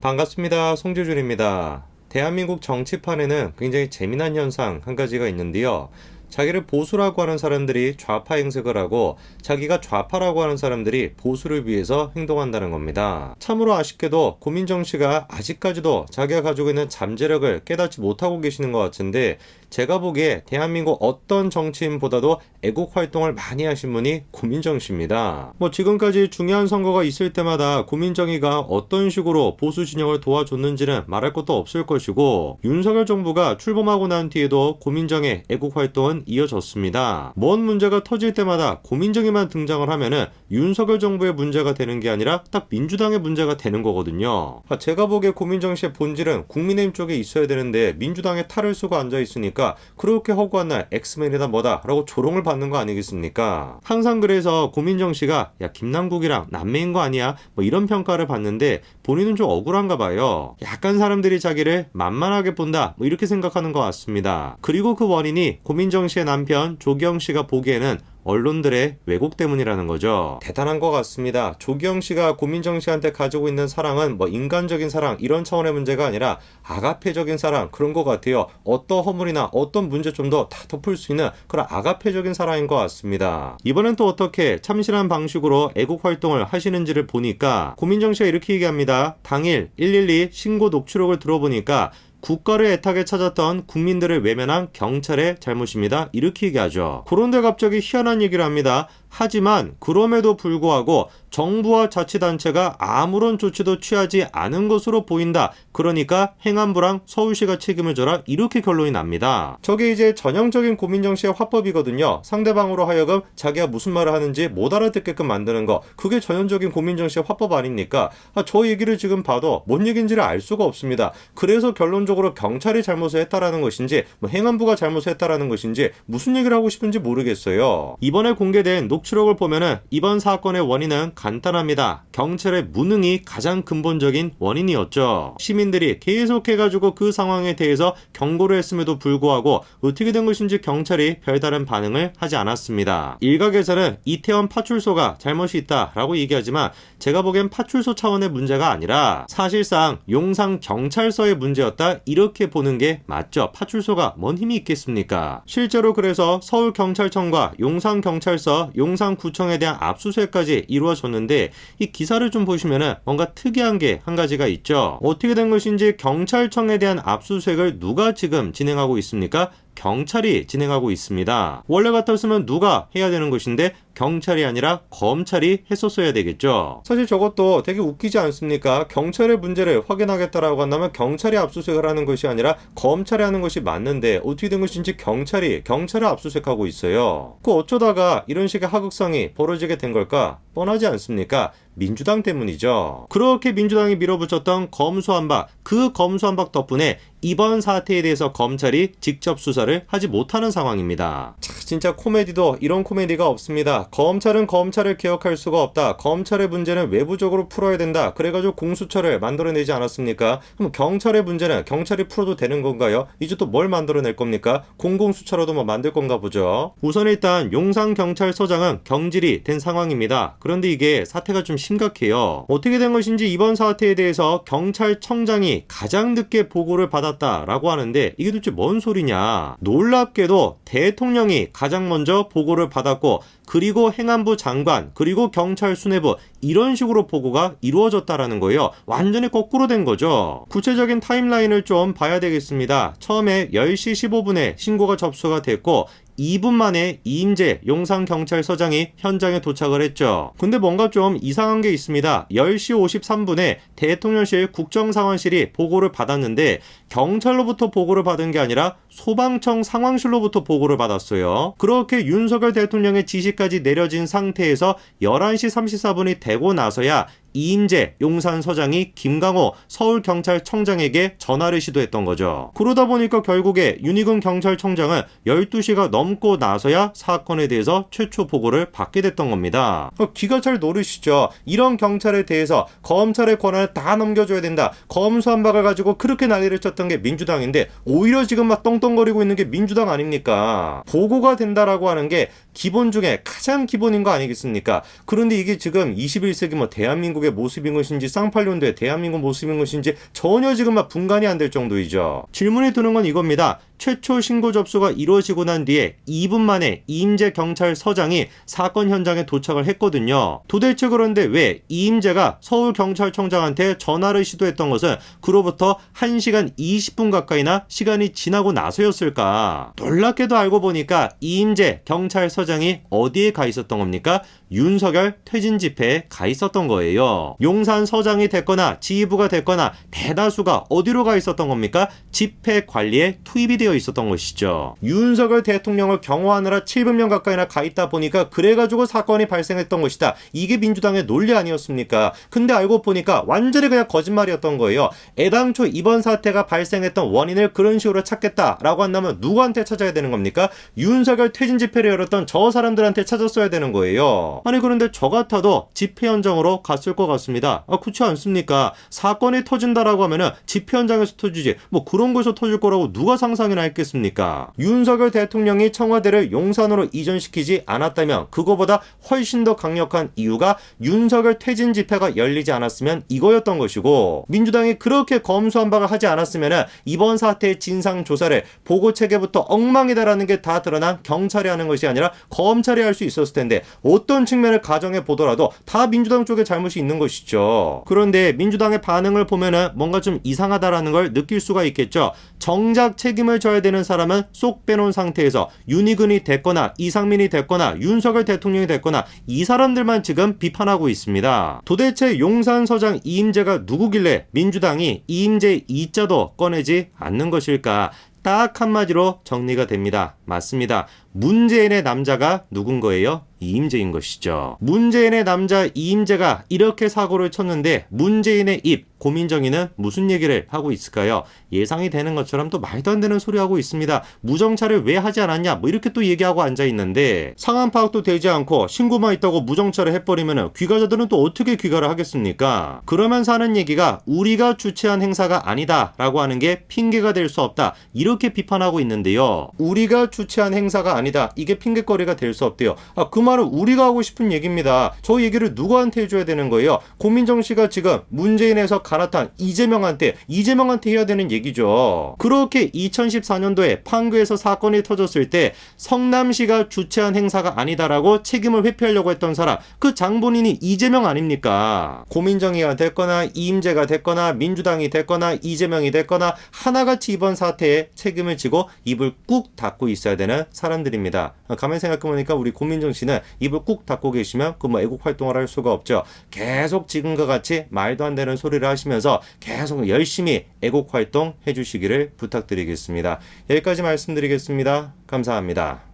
반갑습니다. 송재준입니다. 대한민국 정치판에는 굉장히 재미난 현상 한 가지가 있는데요. 자기를 보수라고 하는 사람들이 좌파 행색을 하고 자기가 좌파라고 하는 사람들이 보수를 위해서 행동한다는 겁니다. 참으로 아쉽게도 고민정 씨가 아직까지도 자기가 가지고 있는 잠재력을 깨닫지 못하고 계시는 것 같은데, 제가 보기에 대한민국 어떤 정치인보다도 애국 활동을 많이 하신 분이 고민정 씨입니다. 지금까지 중요한 선거가 있을 때마다 고민정이가 어떤 식으로 보수 진영을 도와줬는지는 말할 것도 없을 것이고, 윤석열 정부가 출범하고 난 뒤에도 고민정의 애국 활동은 이어졌습니다. 뭔 문제가 터질 때마다 고민정이만 등장을 하면은 윤석열 정부의 문제가 되는 게 아니라 딱 민주당의 문제가 되는 거거든요. 제가 보기에 고민정 씨의 본질은 국민의힘 쪽에 있어야 되는데 민주당에 탈을 쓰고 앉아 있으니까 그렇게 허구한 날 엑스맨이다 뭐다 라고 조롱을 받는 거 아니겠습니까? 항상 그래서 고민정 씨가 야 김남국이랑 남매인 거 아니야? 이런 평가를 받는데 본인은 좀 억울한가 봐요. 약간 사람들이 자기를 만만하게 본다 이렇게 생각하는 것 같습니다. 그리고 그 원인이 고민정 씨의 남편 조기영 씨가 보기에는 언론들의 왜곡 때문이라는 거죠. 대단한 것 같습니다. 조기영 씨가 고민정 씨한테 가지고 있는 사랑은 인간적인 사랑 이런 차원의 문제가 아니라 아가페적인 사랑, 그런 것 같아요. 어떤 허물이나 어떤 문제점도 다 덮을 수 있는 그런 아가페적인 사랑인 것 같습니다. 이번엔 또 어떻게 참신한 방식으로 애국 활동을 하시는지를 보니까 고민정 씨가 이렇게 얘기합니다. 당일 112 신고 녹취록을 들어보니까 국가를 애타게 찾았던 국민들을 외면한 경찰의 잘못입니다. 이렇게 얘기하죠. 그런데 갑자기 희한한 얘기를 합니다. 하지만 그럼에도 불구하고 정부와 자치단체가 아무런 조치도 취하지 않은 것으로 보인다. 그러니까 행안부랑 서울시가 책임을 져라. 이렇게 결론이 납니다. 저게 이제 전형적인 고민정 씨의 화법이거든요. 상대방으로 하여금 자기가 무슨 말을 하는지 못 알아듣게끔 만드는 거. 그게 전형적인 고민정 씨의 화법 아닙니까? 저 얘기를 지금 봐도 뭔 얘기인지를 알 수가 없습니다. 그래서 결론적으로 경찰이 잘못을 했다라는 것인지 행안부가 잘못을 했다라는 것인지 무슨 얘기를 하고 싶은지 모르겠어요. 이번에 공개된 녹취록을 보면은 이번 사건의 원인은 간단합니다. 경찰의 무능이 가장 근본적인 원인이었죠. 시민들이 계속해가지고 그 상황에 대해서 경고를 했음에도 불구하고 어떻게 된 것인지 경찰이 별다른 반응을 하지 않았습니다. 일각에서는 이태원 파출소가 잘못이 있다라고 얘기하지만 제가 보기엔 파출소 차원의 문제가 아니라 사실상 용산 경찰서의 문제였다, 이렇게 보는 게 맞죠. 파출소가 뭔 힘이 있겠습니까? 실제로 그래서 서울경찰청과 용산경찰서, 용산구청에 대한 압수수색까지 이루어졌는데 이 기사를 좀 보시면은 뭔가 특이한 게 한 가지가 있죠. 어떻게 된 것인지 경찰청에 대한 압수수색을 누가 지금 진행하고 있습니까? 경찰이 진행하고 있습니다. 원래 같았으면 누가 해야 되는 것인데 경찰이 아니라 검찰이 했었어야 되겠죠. 사실 저것도 되게 웃기지 않습니까? 경찰의 문제를 확인하겠다라고 한다면 경찰이 압수수색을 하는 것이 아니라 검찰이 하는 것이 맞는데 어떻게 된 것인지 경찰을 압수수색하고 있어요. 어쩌다가 이런 식의 하극상이 벌어지게 된 걸까? 뻔하지 않습니까? 민주당 때문이죠. 그렇게 민주당이 밀어붙였던 검수완박, 그 검수완박 덕분에 이번 사태에 대해서 검찰이 직접 수사를 하지 못하는 상황입니다. 진짜 코미디도 이런 코미디가 없습니다. 검찰은 검찰을 기억할 수가 없다. 검찰의 문제는 외부적으로 풀어야 된다. 그래가지고 공수처를 만들어내지 않았습니까? 그럼 경찰의 문제는 경찰이 풀어도 되는 건가요? 이제 또 뭘 만들어낼 겁니까? 공공수처라도 만들 건가 보죠. 우선 일단 용산경찰서장은 경질이 된 상황입니다. 그런데 이게 사태가 좀 심각해요. 어떻게 된 것인지 이번 사태에 대해서 경찰청장이 가장 늦게 보고를 받았다라고 하는데 이게 도대체 뭔 소리냐. 놀랍게도 대통령이 가장 먼저 보고를 받았고, 그리고 행안부 장관, 그리고 경찰 수뇌부, 이런 식으로 보고가 이루어졌다라는 거예요. 완전히 거꾸로 된 거죠. 구체적인 타임라인을 좀 봐야 되겠습니다. 처음에 10시 15분에 신고가 접수가 됐고 2분 만에 이임재 용산경찰서장이 현장에 도착을 했죠. 근데 뭔가 좀 이상한 게 있습니다. 10시 53분에 대통령실 국정상황실이 보고를 받았는데 경찰로부터 보고를 받은 게 아니라 소방청 상황실로부터 보고를 받았어요. 그렇게 윤석열 대통령의 지시까지 내려진 상태에서 11시 34분이 되고 나서야 이임재 용산서장이 김강호 서울경찰청장에게 전화를 시도했던 거죠. 그러다 보니까 결국에 윤희근 경찰청장은 12시가 넘고 나서야 사건에 대해서 최초 보고를 받게 됐던 겁니다. 기가 잘 노르시죠. 이런 경찰에 대해서 검찰의 권한을 다 넘겨줘야 된다. 검수완박을 가지고 그렇게 난리를 쳤던 게 민주당인데 오히려 지금 막 떵떵거리고 있는 게 민주당 아닙니까? 보고가 된다라고 하는 게 기본 중에 가장 기본인 거 아니겠습니까? 그런데 이게 지금 21세기 대한민국 대한민국의 모습인 것인지 쌍팔년도의 대한민국 모습인 것인지 전혀 지금 막 분간이 안 될 정도이죠. 질문이 드는 건 이겁니다. 최초 신고 접수가 이루어지고 난 뒤에 2분 만에 이임재 경찰서장이 사건 현장에 도착을 했거든요. 도대체 그런데 왜 이임재가 서울경찰청장한테 전화를 시도했던 것은 그로부터 1시간 20분 가까이나 시간이 지나고 나서였을까? 놀랍게도 알고 보니까 이임재 경찰서장이 어디에 가 있었던 겁니까? 윤석열 퇴진 집회에 가 있었던 거예요. 용산 서장이 됐거나 지휘부가 됐거나 대다수가 어디로 가 있었던 겁니까? 집회 관리에 투입이 되어 있었던 것이죠. 윤석열 대통령을 경호하느라 700명 가까이나 가 있다 보니까 그래가지고 사건이 발생했던 것이다. 이게 민주당의 논리 아니었습니까? 근데 알고 보니까 완전히 그냥 거짓말이었던 거예요. 애당초 이번 사태가 발생했던 원인을 그런 식으로 찾겠다라고 한다면 누구한테 찾아야 되는 겁니까? 윤석열 퇴진 집회를 열었던 저 사람들한테 찾았어야 되는 거예요. 아니 그런데 저 같아도 집회 현장으로 갔을 것 같습니다. 그렇지 않습니까? 사건이 터진다라고 하면은 집회 현장에서 터지지 뭐 그런 곳에서 터질 거라고 누가 상상이나 했겠습니까? 윤석열 대통령이 청와대를 용산으로 이전시키지 않았다면 그거보다 훨씬 더 강력한 이유가 윤석열 퇴진 집회가 열리지 않았으면 이거였던 것이고 민주당이 그렇게 검수한 바가 하지 않았으면 이번 사태의 진상조사를 보고체계부터 엉망이다라는 게 다 드러난 경찰이 하는 것이 아니라 검찰이 할 수 있었을 텐데 어떤 측면을 가정해 보더라도 다 민주당 쪽에 잘못이 있는 것이죠. 그런데 민주당의 반응을 보면은 뭔가 좀 이상하다라는 걸 느낄 수가 있겠죠. 정작 책임을 져야 되는 사람은 쏙 빼놓은 상태에서 윤희근이 됐거나 이상민이 됐거나 윤석열 대통령이 됐거나 이 사람들만 지금 비판하고 있습니다. 도대체 용산서장 이임재가 누구길래 민주당이 이임재 이자도 꺼내지 않는 것일까? 딱 한마디로 정리가 됩니다. 맞습니다. 문재인의 남자가 누군 거예요? 이임재인 것이죠. 문재인의 남자 이임재가 이렇게 사고를 쳤는데 문재인의 입 고민정이는 무슨 얘기를 하고 있을까요? 예상이 되는 것처럼 또 말도 안 되는 소리 하고 있습니다. 무정차를 왜 하지 않았냐 뭐 이렇게 또 얘기하고 앉아 있는데 상황 파악도 되지 않고 신고만 있다고 무정차를 해버리면 귀가자들은 또 어떻게 귀가를 하겠습니까? 그러면서 하는 얘기가 우리가 주최한 행사가 아니다 라고 하는 게 핑계가 될 수 없다 이렇게 비판하고 있는데요. 우리가 주최한 행사가 아니다 이게 핑계거리가 될 수 없대요. 그 말은 우리가 하고 싶은 얘기입니다. 저 얘기를 누구한테 해줘야 되는 거예요? 고민정 씨가 지금 문재인에서 갈아탄 이재명한테 해야 되는 얘기죠. 그렇게 2014년도에 판교에서 사건이 터졌을 때 성남시가 주최한 행사가 아니다라고 책임을 회피하려고 했던 사람 그 장본인이 이재명 아닙니까? 고민정이가 됐거나 이임재가 됐거나 민주당이 됐거나 이재명이 됐거나 하나같이 이번 사태에 책임을 지고 입을 꾹 닫고 있어야 되는 사람들입니다. 가만히 생각해보니까 우리 고민정 씨는 입을 꾹 닫고 계시면 그 뭐 애국 활동을 할 수가 없죠. 계속 지금과 같이 말도 안 되는 소리를 하시면서 계속 열심히 애국 활동 해주시기를 부탁드리겠습니다. 여기까지 말씀드리겠습니다. 감사합니다.